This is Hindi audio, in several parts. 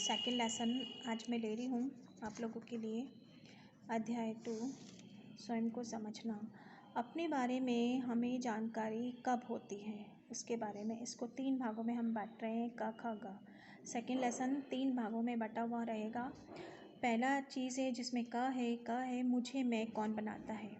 सेकंड लेसन आज मैं ले रही हूँ आप लोगों के लिए। अध्याय 2 स्वयं को समझना। अपने बारे में हमें जानकारी कब होती है उसके बारे में, इसको 3 भागों में हम बांट रहे हैं। क ख ग। सेकंड लेसन 3 भागों में बटा हुआ रहेगा। पहला चीज़ है जिसमें क है मुझे मैं कौन बनाता है।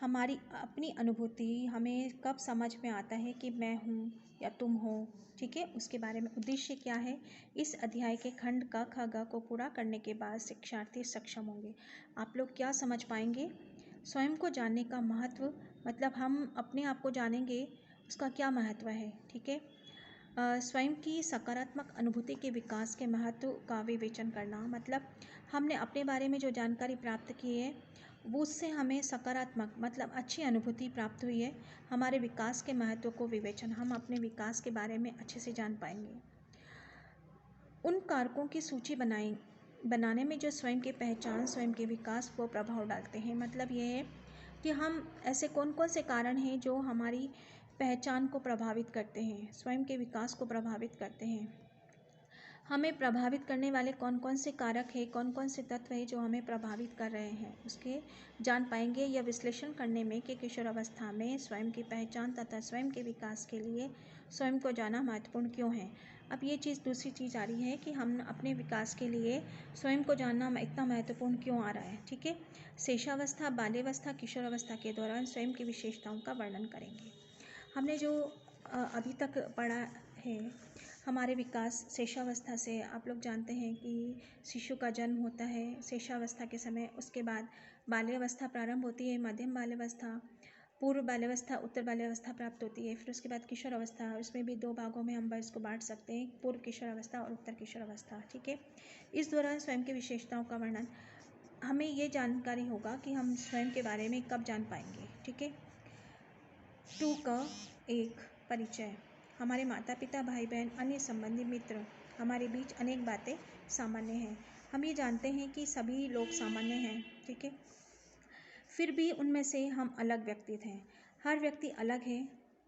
हमारी अपनी अनुभूति हमें कब समझ में आता है कि मैं हूँ या तुम हो, ठीक है। उसके बारे में उद्देश्य क्या है। इस अध्याय के खंड क ख ग को पूरा करने के बाद शिक्षार्थी सक्षम होंगे। आप लोग क्या समझ पाएंगे, स्वयं को जानने का महत्व, मतलब हम अपने आप को जानेंगे उसका क्या महत्व है, ठीक है। स्वयं की सकारात्मक अनुभूति के विकास के महत्व का विवेचन करना, मतलब हमने अपने बारे में जो जानकारी प्राप्त की है वो उससे हमें सकारात्मक मतलब अच्छी अनुभूति प्राप्त हुई है। हमारे विकास के महत्व को विवेचन, हम अपने विकास के बारे में अच्छे से जान पाएंगे। उन कारकों की सूची बनाने में जो स्वयं की पहचान, स्वयं के विकास को प्रभाव डालते हैं। मतलब ये है कि हम ऐसे कौन कौन से कारण हैं जो हमारी पहचान को प्रभावित करते हैं, स्वयं के विकास को प्रभावित करते हैं। हमें प्रभावित करने वाले कौन कौन से कारक हैं, कौन कौन से तत्व हैं जो हमें प्रभावित कर रहे हैं, उसके जान पाएंगे। यह विश्लेषण करने में कि किशोरावस्था में स्वयं की पहचान तथा स्वयं के विकास के लिए स्वयं को जाना महत्वपूर्ण क्यों है। अब ये चीज़, दूसरी चीज़ आ रही है कि हम अपने विकास के लिए स्वयं को जानना इतना महत्वपूर्ण क्यों आ रहा है, ठीक है। शेषावस्था, बाल्यावस्था, किशोरावस्था के दौरान स्वयं की विशेषताओं का वर्णन करेंगे। हमने जो अभी तक पढ़ा है, हमारे विकास शेषावस्था से, आप लोग जानते हैं कि शिशु का जन्म होता है शेषावस्था के समय, उसके बाद बाल्यावस्था प्रारंभ होती है, मध्यम बाल्यावस्था, पूर्व बाल्यावस्था, उत्तर बाल्यावस्था प्राप्त होती है। फिर उसके बाद किशोर अवस्था, उसमें भी 2 भागों में हम इसको बांट सकते हैं, पूर्व किशोर अवस्था और उत्तर किशोर अवस्था, ठीक है। इस दौरान स्वयं की विशेषताओं का वर्णन, हमें ये जानकारी होगा कि हम स्वयं के बारे में कब जान पाएंगे, ठीक है। 2 का 1 परिचय। हमारे माता पिता, भाई बहन, अन्य संबंधी, मित्र, हमारे बीच अनेक बातें सामान्य हैं। हम ये जानते हैं कि सभी लोग सामान्य हैं, ठीक है। फिर भी उनमें से हम अलग व्यक्ति हैं। हर व्यक्ति अलग है।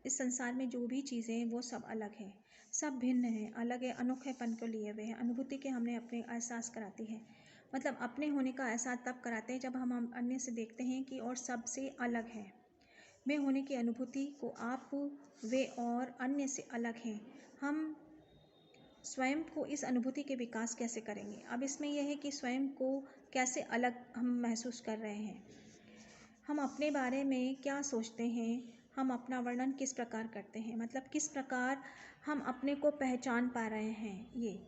इस संसार में जो भी चीज़ें हैं वो सब अलग हैं, सब भिन्न हैं, अलग है, अनोखेपन को लिए हुए हैं। अनुभूति के हमने अपने एहसास कराती है, मतलब अपने होने का एहसास तब कराते हैं जब हम अन्य से देखते हैं कि और सबसे अलग है। मैं होने की अनुभूति को आप, वे और अन्य से अलग हैं। हम स्वयं को इस अनुभूति के विकास कैसे करेंगे। अब इसमें यह है कि स्वयं को कैसे अलग हम महसूस कर रहे हैं, हम अपने बारे में क्या सोचते हैं, हम अपना वर्णन किस प्रकार करते हैं, मतलब किस प्रकार हम अपने को पहचान पा रहे हैं। ये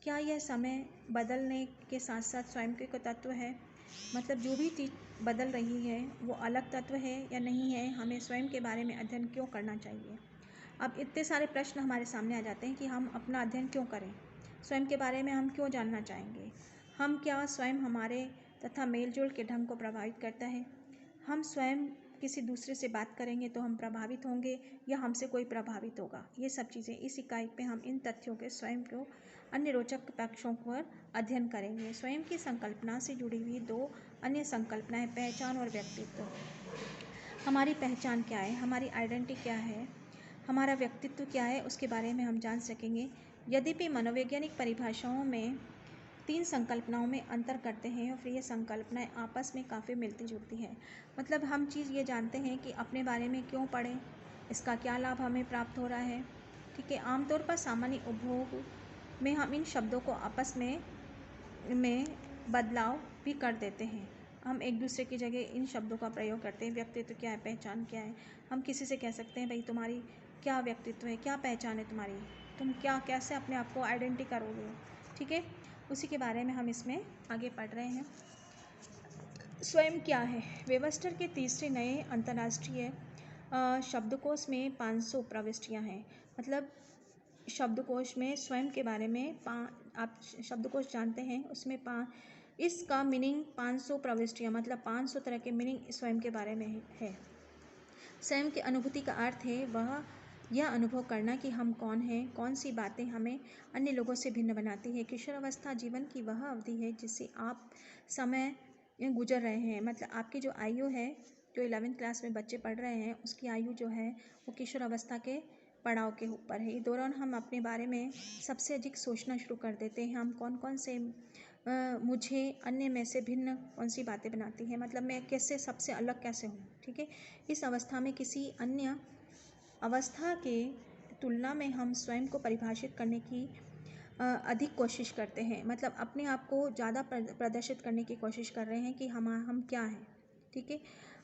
क्या यह समय बदलने के साथ साथ स्वयं के तत्व है, मतलब जो भी चीज़ बदल रही है वो अलग तत्व है या नहीं है। हमें स्वयं के बारे में अध्ययन क्यों करना चाहिए। अब इतने सारे प्रश्न हमारे सामने आ जाते हैं कि हम अपना अध्ययन क्यों करें, स्वयं के बारे में हम क्यों जानना चाहेंगे, हम क्या स्वयं हमारे तथा मेलजोल के ढंग को प्रभावित करता है। हम स्वयं किसी दूसरे से बात करेंगे तो हम प्रभावित होंगे या हमसे कोई प्रभावित होगा। ये सब चीज़ें इस इकाई पे हम इन तथ्यों के स्वयं को अन्य रोचक पक्षों पर अध्ययन करेंगे। स्वयं की संकल्पना से जुड़ी हुई 2 अन्य संकल्पनाएं, पहचान और व्यक्तित्व। हमारी पहचान क्या है, हमारी आइडेंटिटी क्या है, हमारा व्यक्तित्व क्या है, उसके बारे में हम जान सकेंगे। यद्यपि मनोवैज्ञानिक परिभाषाओं में 3 संकल्पनाओं में अंतर करते हैं और फिर ये संकल्पनाएं आपस में काफ़ी मिलती जुलती हैं। मतलब हम चीज़ ये जानते हैं कि अपने बारे में क्यों पढ़ें, इसका क्या लाभ हमें प्राप्त हो रहा है, ठीक है। आमतौर पर सामान्य उपभोग में हम इन शब्दों को आपस में बदलाव भी कर देते हैं। हम एक दूसरे की जगह इन शब्दों का प्रयोग करते हैं। व्यक्तित्व क्या है, पहचान क्या है। हम किसी से कह सकते हैं भाई तुम्हारी क्या व्यक्तित्व है, क्या पहचान है तुम्हारी, तुम क्या कैसे अपने आप को आइडेंटिटी करोगे, ठीक है। उसी के बारे में हम इसमें आगे पढ़ रहे हैं। स्वयं क्या है। वेबस्टर के तीसरे नए अंतर्राष्ट्रीय शब्दकोश में 500 प्रविष्टियाँ हैं। मतलब शब्दकोश में स्वयं के बारे में आप शब्दकोश जानते हैं, उसमें इसका मीनिंग 500 प्रविष्टियाँ, मतलब 500 तरह के मीनिंग स्वयं के बारे में है। स्वयं की अनुभूति का अर्थ है वह यह अनुभव करना कि हम कौन हैं, कौन सी बातें हमें अन्य लोगों से भिन्न बनाती है। किशोरावस्था जीवन की वह अवधि है जिससे आप समय गुजर रहे हैं, मतलब आपकी जो आयु है, जो 11वीं क्लास में बच्चे पढ़ रहे हैं उसकी आयु जो है वो किशोरावस्था के पड़ाव के ऊपर है। इस दौरान हम अपने बारे में सबसे अधिक सोचना शुरू कर देते हैं। हम कौन कौन से मुझे अन्य में से भिन्न कौन सी बातें बनाती हैं, मतलब मैं कैसे सबसे अलग कैसे हूँ। ठीक है, इस अवस्था में किसी अन्य अवस्था के तुलना में हम स्वयं को परिभाषित करने की अधिक कोशिश करते हैं, मतलब अपने आप को ज़्यादा प्रदर्शित करने की कोशिश कर रहे हैं कि हम क्या हैं। ठीक है,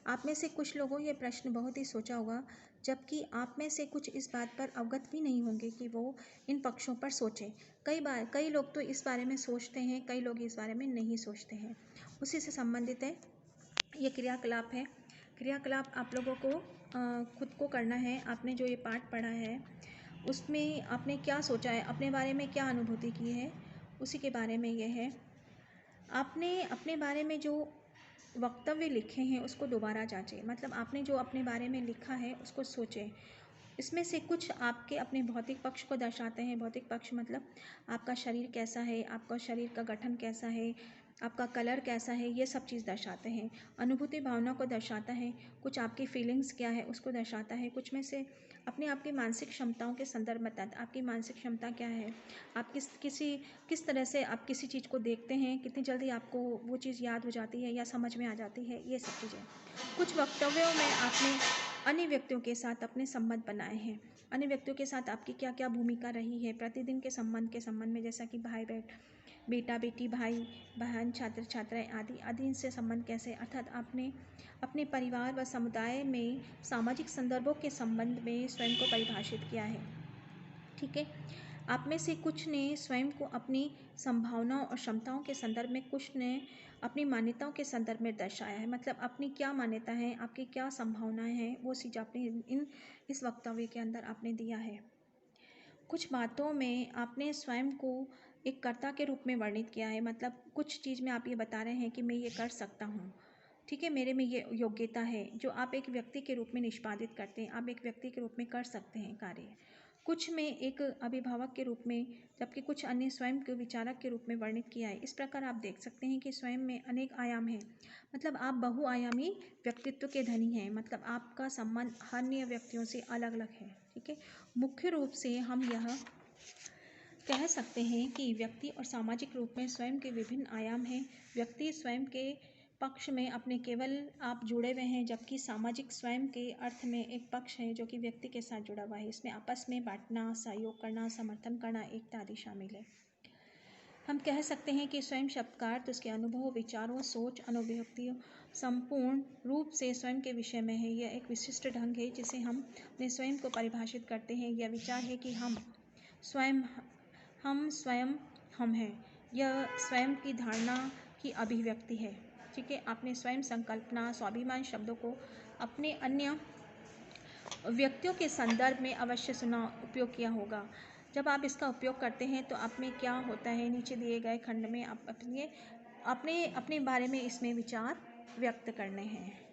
आप में से कुछ लोगों ये प्रश्न बहुत ही सोचा होगा, जबकि आप में से कुछ इस बात पर अवगत भी नहीं होंगे कि वो इन पक्षों पर सोचें। कई लोग तो इस बारे में सोचते हैं, कई लोग इस बारे में नहीं सोचते हैं। उसी से संबंधित है ये क्रियाकलाप है। क्रियाकलाप आप लोगों को खुद को करना है। आपने जो ये पाठ पढ़ा है उसमें आपने क्या सोचा है, अपने बारे में क्या अनुभूति की है, उसी के बारे में ये है। आपने अपने बारे में जो वक्तव्य लिखे हैं उसको दोबारा जांचें, मतलब आपने जो अपने बारे में लिखा है उसको सोचें। इसमें से कुछ आपके अपने भौतिक पक्ष को दर्शाते हैं। भौतिक पक्ष मतलब आपका शरीर कैसा है, आपका शरीर का गठन कैसा है, आपका कलर कैसा है, ये सब चीज़ दर्शाते हैं। अनुभूति भावना को दर्शाता है। कुछ आपकी फीलिंग्स क्या है उसको दर्शाता है। कुछ में से अपने आपकी मानसिक क्षमताओं के संदर्भ में बताता है। आपकी मानसिक क्षमता क्या है, आप किस तरह से आप किसी चीज़ को देखते हैं, कितनी जल्दी आपको वो चीज़ याद हो जाती है या समझ में आ जाती है, ये सब चीज़ें। कुछ वक्तव्यों में आपने अन्य व्यक्तियों के साथ अपने संबंध बनाए हैं। अन्य व्यक्तियों के साथ आपकी क्या क्या भूमिका रही है प्रतिदिन के संबंध में, जैसा कि भाई बेटा बेटी, भाई बहन, छात्र छात्राएं आदि इनसे संबंध कैसे, अर्थात आपने अपने परिवार व समुदाय में सामाजिक संदर्भों के संबंध में स्वयं को परिभाषित किया है। ठीक है, आप में से कुछ ने स्वयं को अपनी संभावनाओं और क्षमताओं के संदर्भ में, कुछ ने अपनी मान्यताओं के संदर्भ में दर्शाया है, मतलब अपनी क्या मान्यता है, आपकी क्या संभावनाएं हैं, वो चीज़ आपने इस वक्तव्य के अंदर आपने दिया है। कुछ बातों में आपने स्वयं को एक कर्ता के रूप में वर्णित किया है, मतलब कुछ चीज़ में आप ये बता रहे हैं कि मैं ये कर सकता हूँ। ठीक है, मेरे में ये योग्यता है जो आप एक व्यक्ति के रूप में निष्पादित करते हैं। आप एक व्यक्ति के रूप में कर सकते हैं कार्य। कुछ में एक अभिभावक के रूप में, जबकि कुछ अन्य स्वयं के विचारक के रूप में वर्णित किया है। इस प्रकार आप देख सकते हैं कि स्वयं में अनेक आयाम हैं, मतलब आप बहुआयामी व्यक्तित्व के धनी हैं, मतलब आपका संबंध अन्य व्यक्तियों से अलग अलग है। ठीक है, मुख्य रूप से हम यह कह सकते हैं कि व्यक्ति और सामाजिक रूप में स्वयं के विभिन्न आयाम हैं। व्यक्ति स्वयं के पक्ष में अपने केवल आप जुड़े हुए हैं, जबकि सामाजिक स्वयं के अर्थ में एक पक्ष है जो कि व्यक्ति के साथ जुड़ा हुआ है। इसमें आपस में बांटना, सहयोग करना, समर्थन करना, एकता आदि शामिल है। हम कह सकते हैं कि स्वयं शब्द का अर्थ उसके अनुभव, विचारों, सोच, अनुभूतियों संपूर्ण रूप से स्वयं के विषय में है। यह एक विशिष्ट ढंग है जिसे हम अपने स्वयं को परिभाषित करते हैं। यह विचार है कि हम स्वयं हम हैं। यह स्वयं की धारणा की अभिव्यक्ति है। ठीक है, आपने स्वयं संकल्पना, स्वाभिमान शब्दों को अपने अन्य व्यक्तियों के संदर्भ में अवश्य उपयोग किया होगा। जब आप इसका उपयोग करते हैं तो आप में क्या होता है, नीचे दिए गए खंड में आप अपने बारे में इसमें विचार व्यक्त करने हैं।